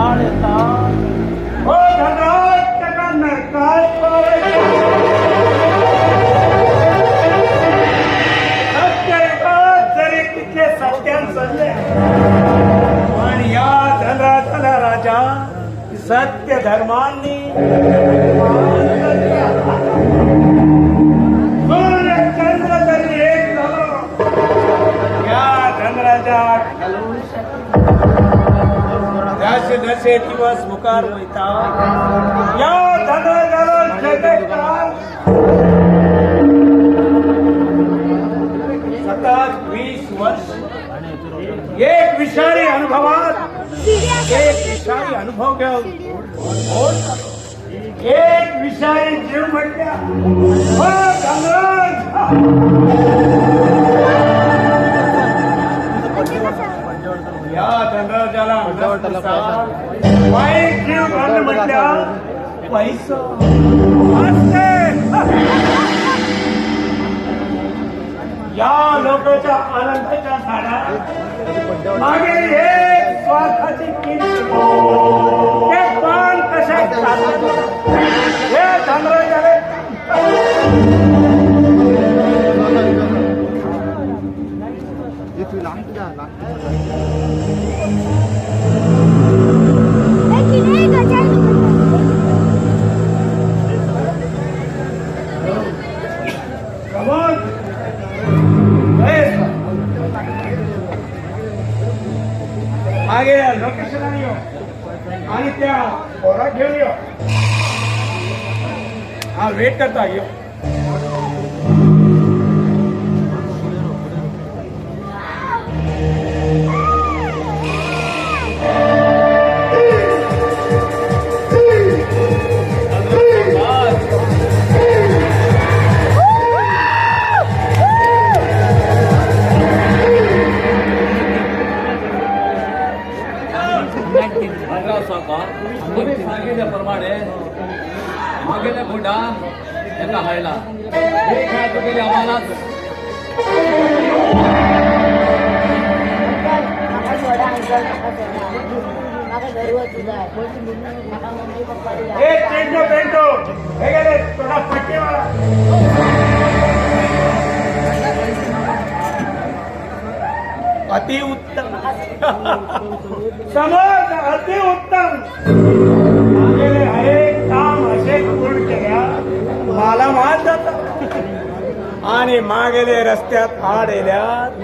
आड येतात. हो धनराज टकांना काय सत्य येतात जरी तिथे सत्यान चालले पण या धनराजाला राजा सत्य धर्मांनी चंद्र जरी एक झालं या धनराजा जसे जसे दिवस मुखार वयतात या धनराजाला जगतकाळ सतत 20 वर्ष एक विषारी अनुभवात एक विषारी अनुभव घेऊन एक विषारी जीव म्हटल्या या धनराजाला वाईट जीव घालणं म्हटल्या पैसा या लोकांच्या आनंदाच्या झाडा मागे एक स्वार्थाची किंमत ते पण कशा हे धनराजाने मागे लोकेशन येऊ आणि त्या पोरात घेऊन येऊ हा वेट करता येऊ सांगितल्याप्रमाणे मागेला खोटा एका हायला गेली आम्हाला अति उत्तम समज अति उत्तम मागेले हरेक काम असे पूर्ण केल्या मला मात जात आणि मागेले रस्त्यात आड येल्यात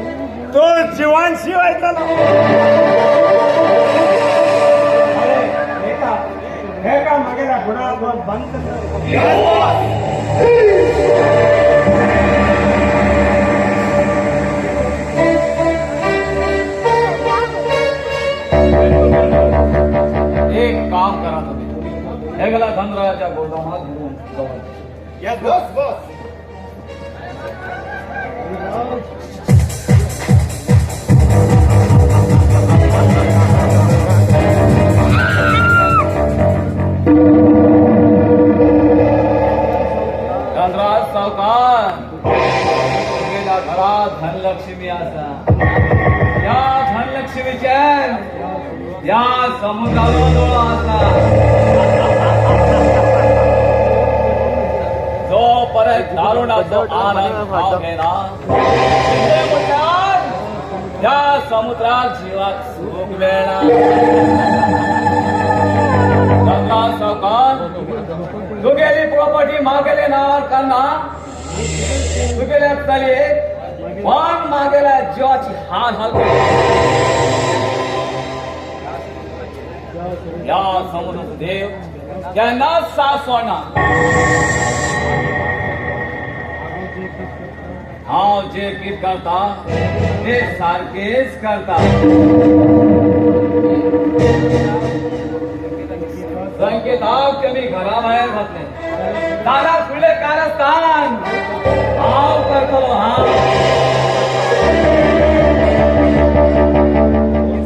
तो जीवन शिवायचा हे का मागेला घोडा बंद एक काम करा तुम्ही हे गेला धनराजाच्या गोदामात घेऊन जाऊ या बस बस धनराज सावकार गेला घरात धनलक्ष्मी असा या धनलक्ष्मीच्या या समुद्राला असा जो परत दारुणाचा आनंद घेना या समुद्रात जीवात सुख मिळणार सावकार तू गेली प्रॉपर्टी मागेले नावावर करना तू गेल्या चाले पण मागेला जीवाची हाल हाल या समुद्र देव त्यांना सासवणार हाव जे कित करता ते सारखेच करता संकेताक कमी घराबाहेर घातले दादा पुढे कारस्थान हाव करतो हा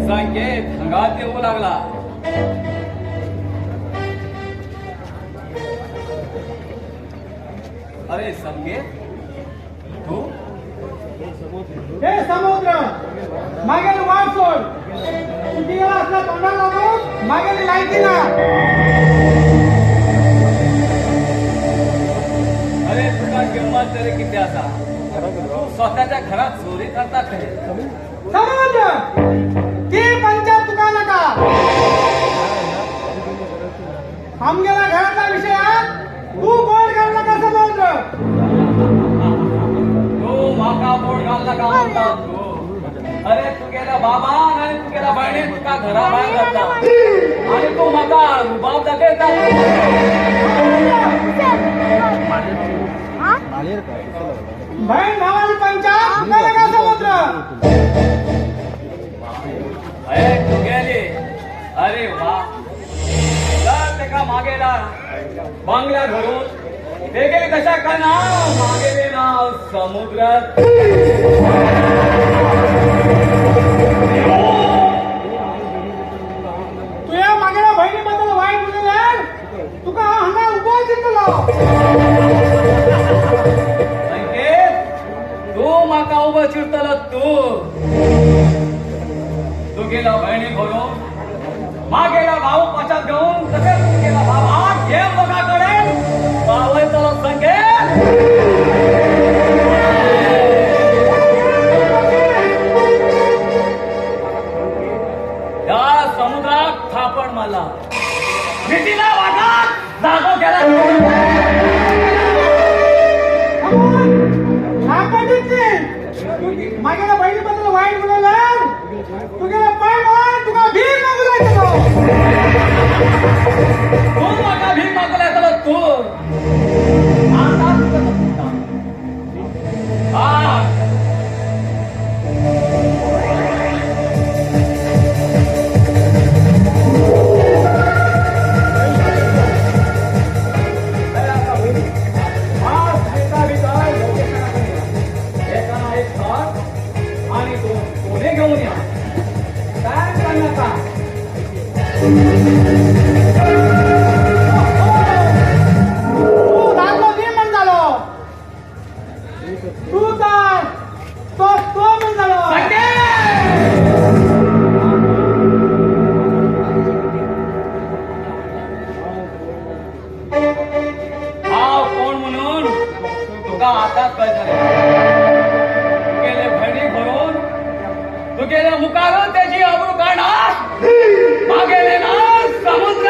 संकेत हंगात येऊ लागला अरे संकेत तू हे समुद्र मागे वाट सोड किती वेळा असला तोंडाला लागून मागेली लायकी ना. अरे तुका किंमत तरी किती असा तू स्वतःच्या घरात चोरी करता खरे समज ती पंचायत तुका नका. आमगेला घरातला विषय आहे. तू कोण घालला कसं बोल. तू माका पोट घालला का म्हणतात तू. अरे तू गेला बाबा आणि तू गेला बहिणी तुका घराबाहेर घातला आणि तू माका रुबाब दाखवता. बहीण भावाची पंचायत तुका नका समुद्र. अरे तू गेली. अरे वा तर का मागेला बांगल्या धरून ते गेली कशा का ना मागेले ना समुद्रात. तुझ्या मागेला बहिणीबद्दल वाईट बोलले तुका हांगा उभो जिंकलो. तू माका उभं चिरतल तू गेला बहिणी भरून मागेला भाऊ पचात घेऊन तसे तू गेला बाबा घे बघाकडे बावय चला संगे या समुद्रात थापड मला भीतीला वागात जागो गेला. मागेला बहिणीबद्दल वाईट बोलले तू गेला पाय मार तुका भीक मागू लागलो. तू माका भीक मागलाय तर तू आणि तू कोणी घेऊन या काय सांगता. तू लागलो मी म्हण झालो. तू तर तो म्हण झालो. हा कोण म्हणून तुका आता कळत गेले भरणी भरून तू गेले मुकारून त्याची अब्रू काढणार मागेले ना समुद्र.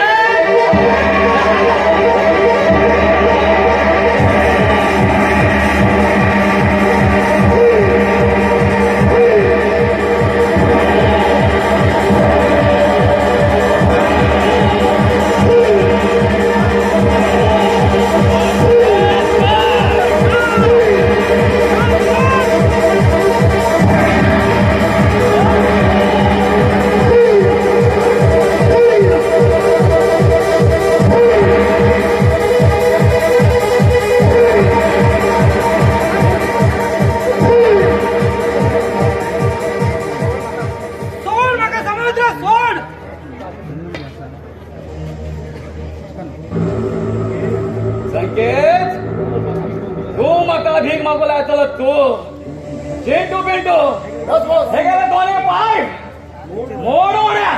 संकेत तू माका भीक मागवलाय चल तू चिंटू पिंटू हे गेले दोन्ही पाय मोडवण्या.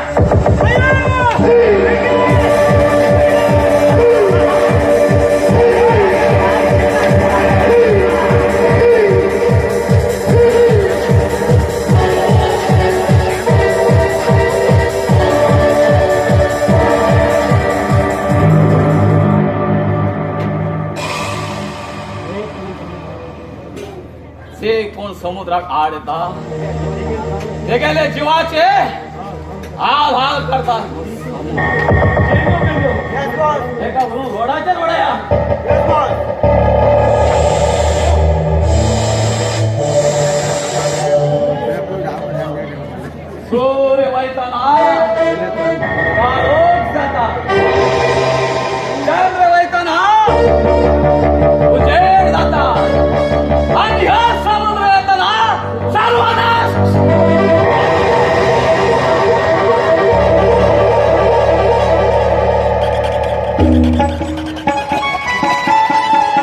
ते कोण समुद्रात आड येतात ते गेले जीवाचे हाल हाल करतात. एका रोडाच्या रोड्या सूर्य वैताना रोज जातात चंद्र वैताना उजेड जातात आणि हा समुद्र येताना सर्वनाश.